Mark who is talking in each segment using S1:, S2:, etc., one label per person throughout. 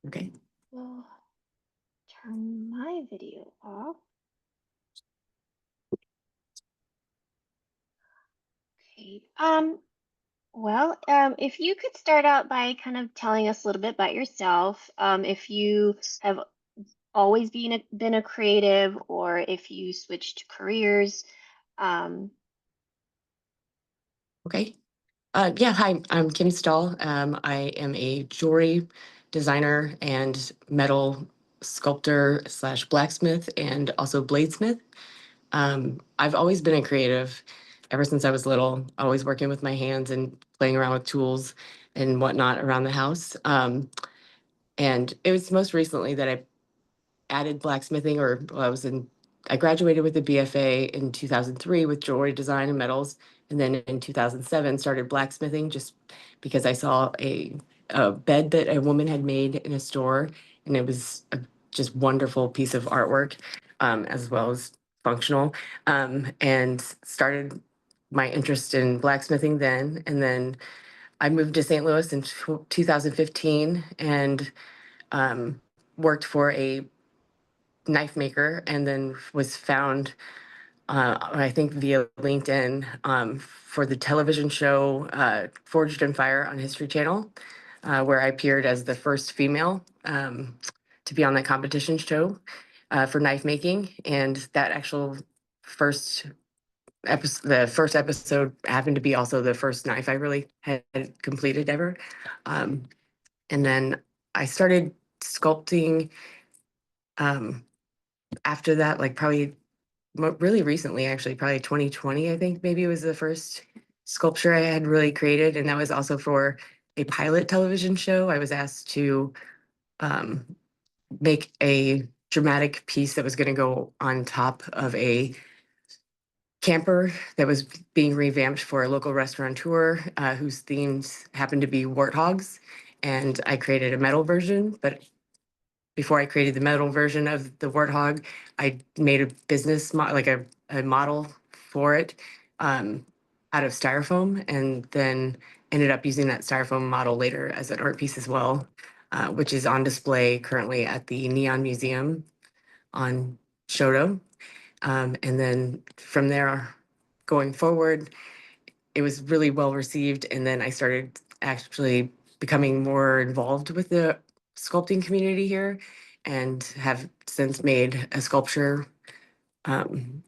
S1: Okay.
S2: We'll turn my video off. Okay. If you could start out by kind of telling us a little bit about yourself, if you have always been a creative, or if you switched careers. Um,
S1: Okay. Yeah, hi, I'm Kim Stahl. I am a jewelry designer and metal sculptor slash blacksmith and also bladesmith. I've always been a creative ever since I was little, always working with my hands and playing around with tools and whatnot around the house. And it was most recently that I added blacksmithing, or well, I graduated with a BFA in 2003 with jewelry design and metals. And then in 2007 started blacksmithing just because I saw a bed that a woman had made in a store. And it was a just wonderful piece of artwork, as well as functional, and started my interest in blacksmithing then. And then I moved to St. Louis in 2015 and worked for a knife maker, and then was found, I think via LinkedIn, for the television show Forged in Fire on History Channel, where I appeared as the first female to be on that competition show for knife making. And that actual first the first episode happened to be also the first knife I really had completed ever. Um, and then I started sculpting um, after that, like probably really recently, actually, probably 2020, I think maybe it was the first sculpture I had really created. And that was also for a pilot television show. I was asked to um, make a dramatic piece that was going to go on top of a camper that was being revamped for a local restaurateur whose themes happened to be warthogs. And I created a metal version, but before I created the metal version of the warthog, I made a like a model for it, um, out of styrofoam, and then ended up using that styrofoam model later as an art piece as well, which is on display currently at the Neon Museum on Shoto. And then from there going forward, it was really well received. And then I started actually becoming more involved with the sculpting community here, and have since made a sculpture, um,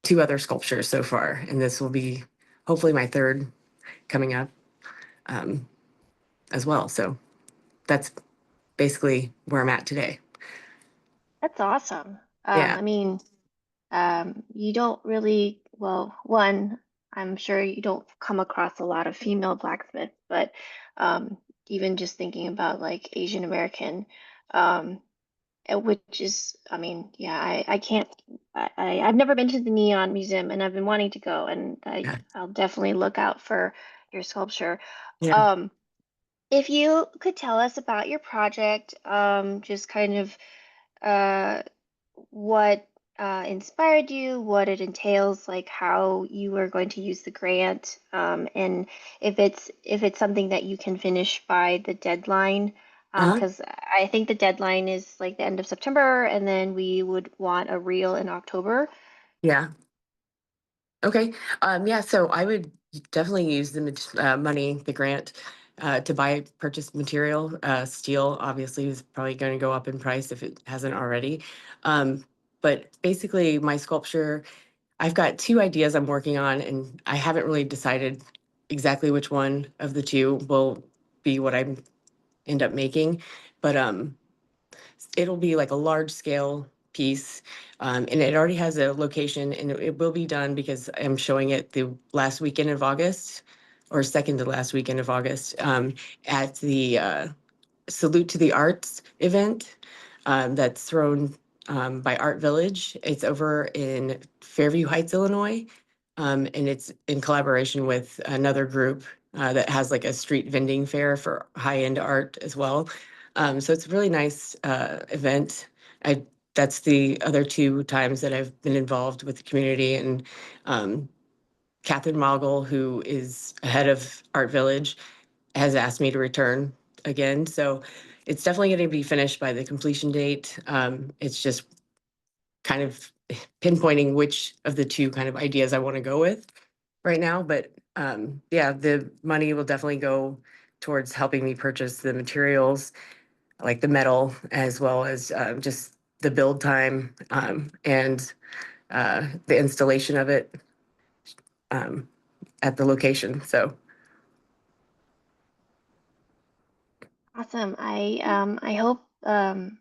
S1: two other sculptures so far. And this will be hopefully my third coming up, um, as well. So that's basically where I'm at today.
S2: that's awesome.
S1: Yeah.
S2: I mean, you don't really, well, one, I'm sure you don't come across a lot of female blacksmiths, but even just thinking about like Asian American, um, which is, I mean, yeah, I can't, I've never been to the Neon Museum, and I've been wanting to go, and
S1: Yeah.
S2: I'll definitely look out for your sculpture.
S1: Yeah.
S2: Um, if you could tell us about your project, just kind of uh, what inspired you, what it entails, like how you are going to use the grant, and if it's something that you can finish by the deadline,
S1: Uh-huh.
S2: because I think the deadline is like the end of September, and then we would want a reel in October.
S1: Yeah. Okay. Yeah, so I would definitely use the money, the grant, to purchase material. Steel obviously is probably going to go up in price if it hasn't already. Um, but basically, my sculpture, I've got two ideas I'm working on, and I haven't really decided exactly which one of the two will be what I end up making. But it'll be like a large scale piece, and it already has a location, and it will be done because I'm showing it the last weekend of August, or second to last weekend of August, at the Salute to the Arts event, that's thrown by Art Village. It's over in Fairview Heights, Illinois, and it's in collaboration with another group that has like a street vending fair for high-end art as well. So it's a really nice event. I That's the other two times that I've been involved with the community, and um, Catherine Mogul, who is head of Art Village, has asked me to return again. So it's definitely going to be finished by the completion date. It's just kind of pinpointing which of the two kind of ideas I want to go with right now. But yeah, the money will definitely go towards helping me purchase the materials, like the metal, as well as just the build time and the installation of it um, at the location. So
S2: Awesome. I hope I'm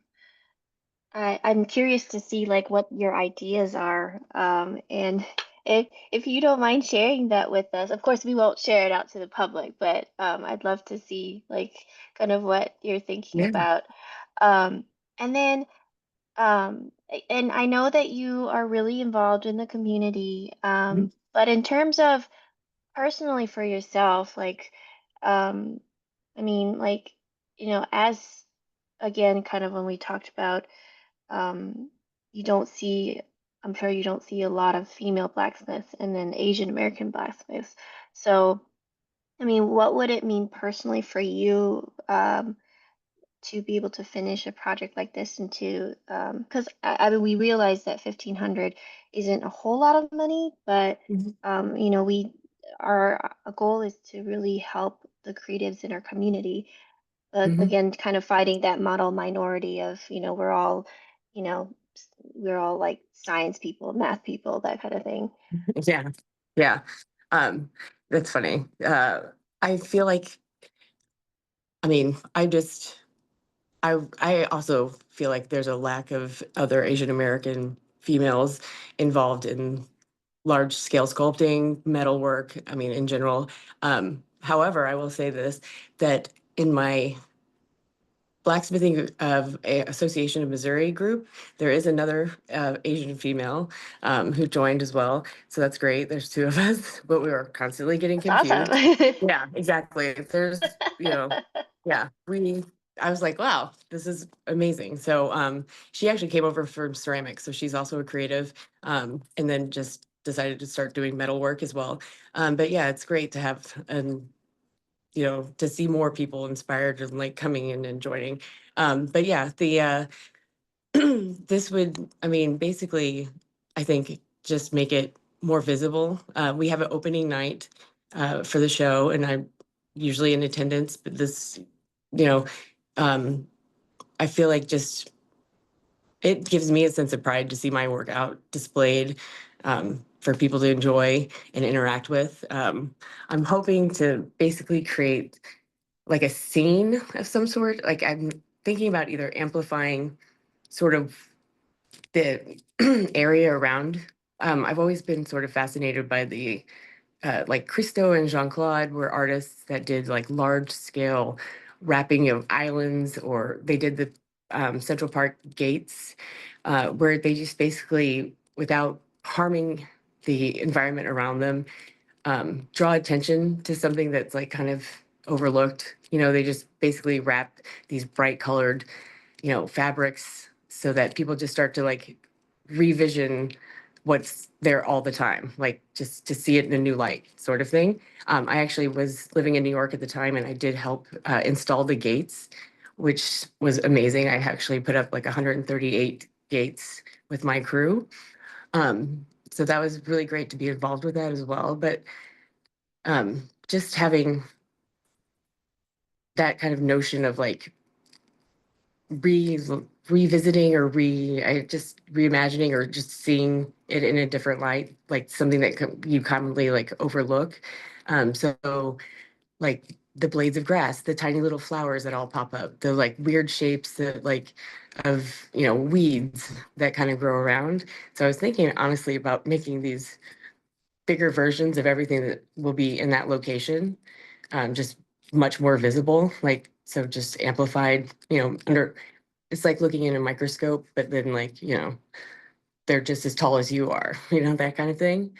S2: curious to see like what your ideas are. And if you don't mind sharing that with us, of course we won't share it out to the public, but I'd love to see like kind of what you're thinking
S1: yeah.
S2: about. Um, and then and I know that you are really involved in the community,
S1: Mhm.
S2: but in terms of personally for yourself, like, um, I mean, like, as again, kind of when we talked about, um, you don't see, I'm sure you don't see a lot of female blacksmiths and then Asian American blacksmiths. So, I mean, what would it mean personally for you? To be able to finish a project like this and to because I mean we realize that 1,500 isn't a whole lot of money, but
S1: Mhm.
S2: we our goal is to really help the creatives in our community.
S1: Mhm.
S2: Again, kind of fighting that model minority of we're all you know we're all like science people, math people, that kind of thing.
S1: Yeah, yeah. Um, that's funny. I feel like, I mean, I also feel like there's a lack of other Asian American females involved in large scale sculpting, metalwork, I mean, in general. However, I will say this, that in my Blacksmithing of Association of Missouri group, there is another Asian female who joined as well. So that's great. There's two of us, but we were constantly getting
S2: That's awesome.
S1: confused. Yeah, exactly. There's, yeah, I was like, wow, this is amazing. So she actually came over from ceramics. So she's also a creative and then just decided to start doing metal work as well. But yeah, it's great to have an to see more people inspired and like coming in and joining. But yeah, the this would, I mean, basically, I think just make it more visible. We have an opening night for the show, and I'm usually in attendance, but you know, um, I feel like just it gives me a sense of pride to see my work out displayed for people to enjoy and interact with. I'm hoping to basically create like a scene of some sort. Like I'm thinking about either amplifying sort of the area around. I've always been sort of fascinated by the like Christo and Jean Claude were artists that did like large scale wrapping of islands, or they did the Central Park gates, where they just basically, without harming the environment around them, draw attention to something that's like kind of overlooked. They just basically wrap these bright colored, fabrics so that people just start to like revision what's there all the time, like just to see it in a new light, sort of thing. I actually was living in New York at the time, and I did help install the gates, which was amazing. I actually put up like 138 gates with my crew. So that was really great to be involved with that as well. But just having that kind of notion of like re revisiting or I just reimagining or just seeing it in a different light, like something that you commonly like overlook. So like the blades of grass, the tiny little flowers that all pop up, the like weird shapes that like of weeds that kind of grow around. So I was thinking honestly about making these bigger versions of everything that will be in that location, just much more visible. Like, so just amplified, it's like looking in a microscope, but then like, they're just as tall as you are, that kind of thing.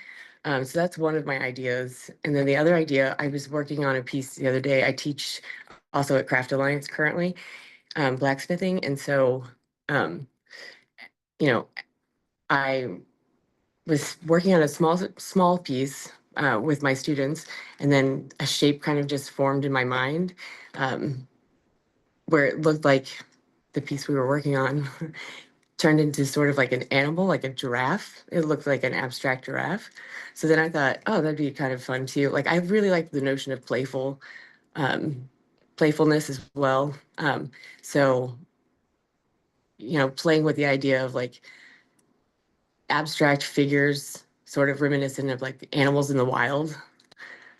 S1: So that's one of my ideas. And then the other idea, I was working on a piece the other day. I teach also at Craft Alliance currently, blacksmithing. And so, um, you know, I was working on a small piece with my students, and then a shape kind of just formed in my mind. Um, where it looked like the piece we were working on turned into sort of like an animal, like a giraffe. It looked like an abstract giraffe. So then I thought, oh, that'd be kind of fun too. Like I really like the notion of um, playfulness as well. So playing with the idea of like abstract figures, sort of reminiscent of like animals in the wild.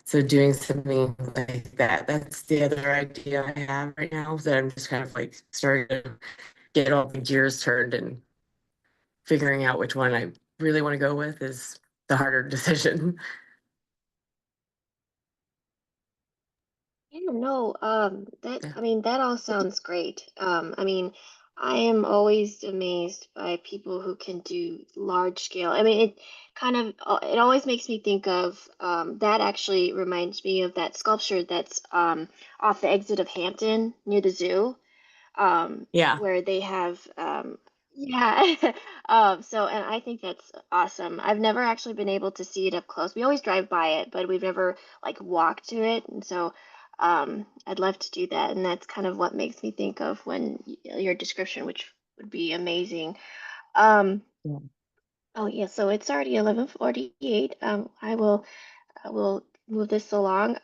S1: So doing something like that, that's the other idea I have right now that I'm just kind of like starting to get all the gears turned and figuring out which one I really want to go with is the harder decision.
S2: Yeah, no, that
S1: Yeah.
S2: I mean that all sounds great. I mean, I am always amazed by people who can do large scale. I mean, it always makes me think of that actually reminds me of that sculpture that's off the exit of Hampton near the zoo,
S1: Yeah.
S2: where they have yeah. So and I think that's awesome. I've never actually been able to see it up close. We always drive by it, but we've never like walked to it, and so I'd love to do that. And that's kind of what makes me think of when your description, which would be amazing. um
S1: Yeah.
S2: oh yeah, so it's already 11:48. I will move this along.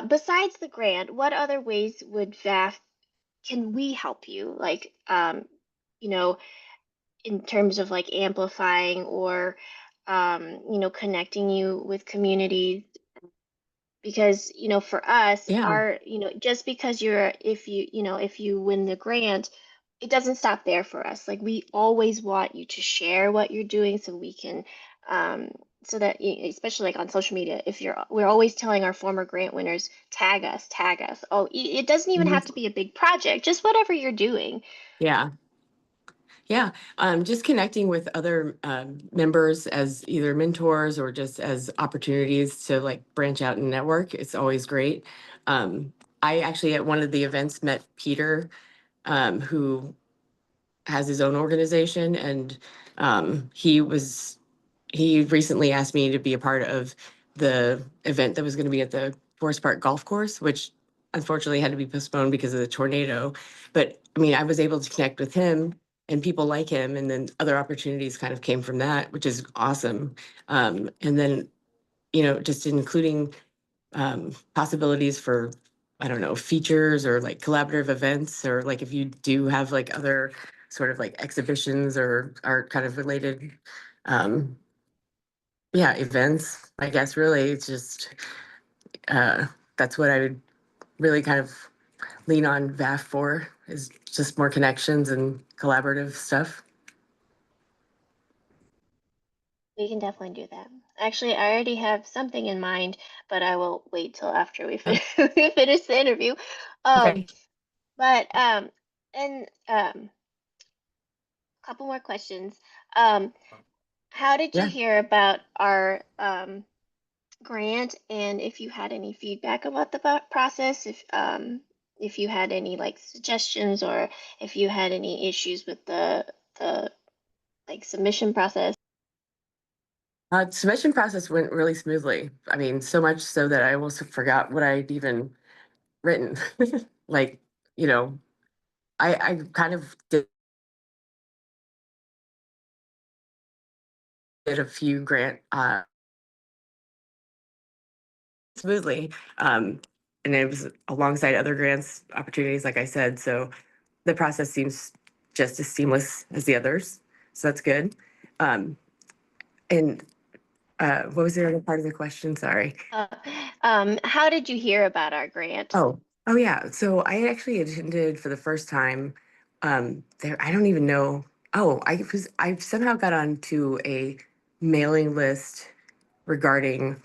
S2: Besides the grant, what other ways would VAF can we help you? Like, you know, in terms of like amplifying or, connecting you with communities. Because, for us,
S1: Yeah.
S2: just because if you win the grant, it doesn't stop there for us. Like, we always want you to share what you're doing so we can, um, so that, especially like on social media, we're always telling our former grant winners, tag us, tag us. Oh, it doesn't even
S1: Mhm.
S2: have to be a big project, just whatever you're doing.
S1: Yeah. Yeah. Just connecting with other members as either mentors or just as opportunities to like branch out and network. It's always great. I actually at one of the events met Peter, who has his own organization, and he recently asked me to be a part of the event that was going to be at the Forest Park Golf Course, which unfortunately had to be postponed because of the tornado. But I mean, I was able to connect with him and people like him, and then other opportunities kind of came from that, which is awesome. And then, just including possibilities for, I don't know, features or like collaborative events, or like if you do have like other sort of like exhibitions or art kind of related, um, yeah, events, I guess really it's just, uh, that's what I would really kind of lean on VAF for is just more connections and collaborative stuff.
S2: We can definitely do that. Actually, I already have something in mind, but I will wait till after we
S1: Oh,
S2: we finish the interview. Um,
S1: okay.
S2: but and a couple more questions. Um, how did you
S1: Yeah.
S2: hear about our grant, and if you had any feedback about the process, if you had any like suggestions, or if you had any issues with the like submission process?
S1: Submission process went really smoothly. I mean, so much so that I almost forgot what I'd even written. Like, you know, I kind of did a few grant smoothly. And it was alongside other grants opportunities, like I said. So the process seems just as seamless as the others. So that's good. Um, and what was the other part of the question? Sorry.
S2: Uh, how did you hear about our grant?
S1: Oh yeah. So I actually attended for the first time. There, I don't even know. Oh, I somehow got onto a mailing list regarding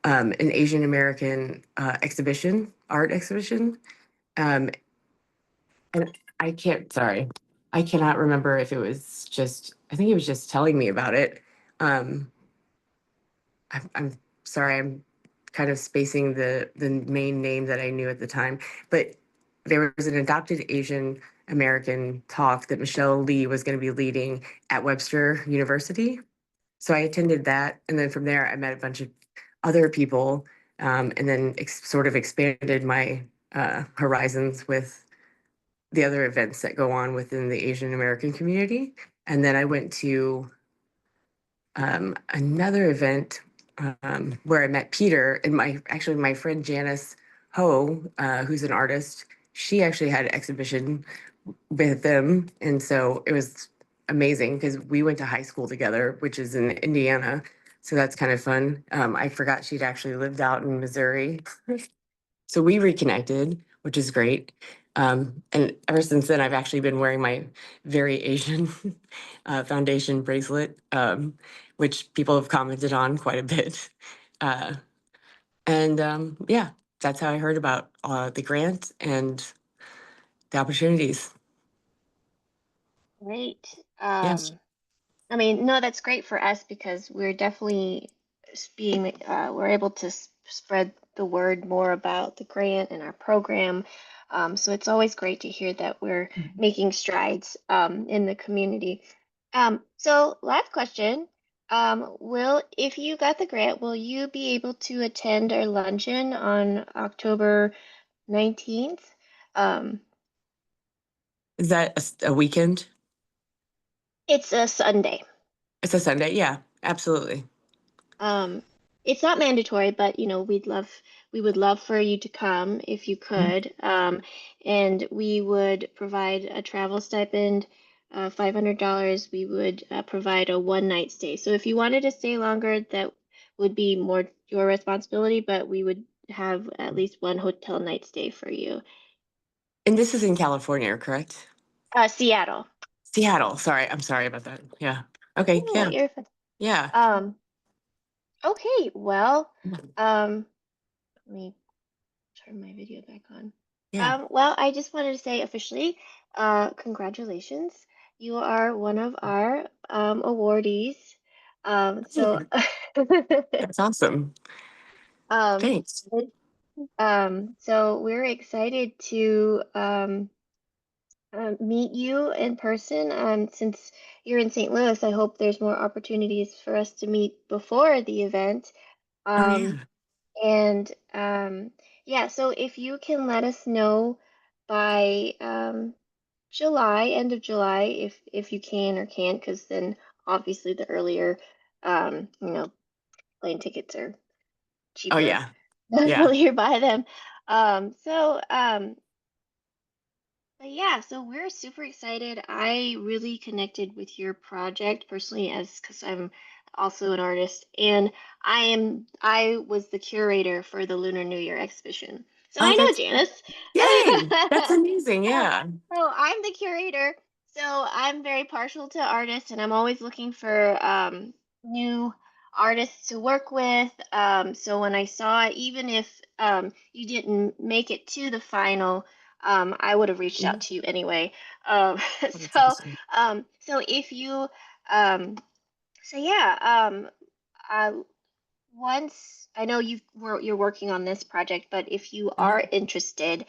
S1: an Asian American exhibition, art exhibition. Um, and I can't, sorry, I cannot remember if it was just, I think he was just telling me about it. Um, I'm sorry, I'm kind of spacing the main name that I knew at the time, but there was an adopted Asian American talk that Michelle Lee was going to be leading at Webster University. So I attended that, and then from there I met a bunch of other people, and then sort of expanded my horizons with the other events that go on within the Asian American community. And then I went to another event where I met Peter and my friend Janice Ho, who's an artist. She actually had an exhibition with them, and so it was amazing because we went to high school together, which is in Indiana. So that's kind of fun. I forgot she'd actually lived out in Missouri, so we reconnected, which is great. And ever since then, I've actually been wearing my very Asian foundation bracelet, which people have commented on quite a bit. Uh, and yeah, that's how I heard about the grant and the opportunities.
S2: Great.
S1: Yes.
S2: I mean, no, that's great for us because we're definitely we're able to spread the word more about the grant and our program. So it's always great to hear that we're making strides in the community. So last question, if you got the grant, will you be able to attend our luncheon on October 19th? Um,
S1: Is that a weekend?
S2: it's a Sunday.
S1: It's a Sunday. Yeah, absolutely.
S2: Um, it's not mandatory, but we would love for you to come if you
S1: Mhm.
S2: could. And we would provide a travel stipend, $500. We would provide a one night stay. So if you wanted to stay longer, that would be more your responsibility, but we would have at least one hotel night stay for you.
S1: And this is in California, correct?
S2: Seattle.
S1: Seattle. Sorry, I'm sorry about that. Yeah. Okay.
S2: Oh,
S1: Yeah.
S2: you're fine.
S1: Yeah.
S2: Um, okay, well, um, let me turn my video back on.
S1: Yeah.
S2: Well, I just wanted to say officially, congratulations. You are one of our awardees. So,
S1: That's awesome.
S2: um,
S1: Thanks.
S2: so we're excited to meet you in person. Since you're in St. Louis, I hope there's more opportunities for us to meet before the event.
S1: Oh
S2: Um,
S1: yeah.
S2: And yeah, so if you can let us know by July, end of July, if you can or can't, because then obviously the earlier, plane tickets are
S1: Oh
S2: cheaper
S1: yeah.
S2: the
S1: Yeah.
S2: earlier you buy them. But yeah, so we're super excited. I really connected with your project personally as because I'm also an artist and I was the curator for the Lunar New Year exhibition. So
S1: Oh,
S2: I know
S1: that's
S2: Janice.
S1: yay. That's amazing. Yeah.
S2: So I'm the curator. So I'm very partial to artists and I'm always looking for new artists to work with. So when I saw it, even if you didn't make it to the final, I would have reached out
S1: Mhm.
S2: to you anyway. Um,
S1: Oh, that's
S2: so,
S1: awesome.
S2: so if you, so yeah, I, once I know you're working on this project, but if you are
S1: Mhm.
S2: interested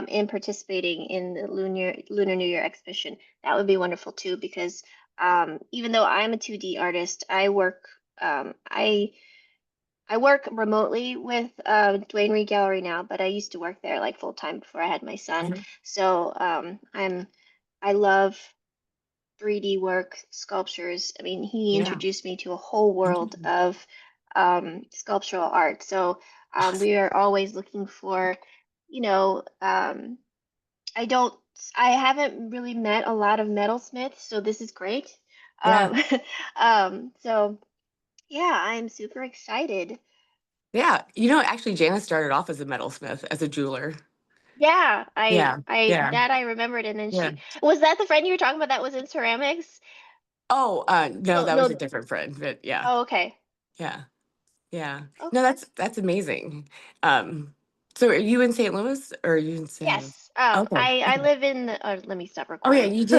S2: in participating in the Lunar New Year exhibition, that would be wonderful too. Because even though I'm a 2D artist, I work remotely with Dwayne Reed Gallery now, but I used to work there like full time before I had my son.
S1: Mhm.
S2: So I love 3D work, sculptures. I mean, he
S1: Yeah.
S2: introduced me to a whole world
S1: Mhm.
S2: of sculptural art. So
S1: Awesome.
S2: we are always looking for, you know, I don't, I haven't really met a lot of metalsmiths, so this is great.
S1: Yeah.
S2: Um, so yeah, I'm super excited.
S1: Yeah. Actually, Janice started off as a metalsmith, as a jeweler.
S2: Yeah,
S1: Yeah. Yeah.
S2: that I remembered, and then
S1: Yeah.
S2: she was that the friend you were talking about that was in ceramics?
S1: Oh, no,
S2: No,
S1: that was a
S2: no.
S1: different friend, but yeah.
S2: Oh, okay.
S1: Yeah. Yeah. No,
S2: Okay.
S1: that's amazing. Um, so are you in St. Louis or are you in San Diego?
S2: Yes.
S1: Okay.
S2: I
S1: Okay.
S2: live in let me stop
S1: Oh yeah,
S2: recording.
S1: you did.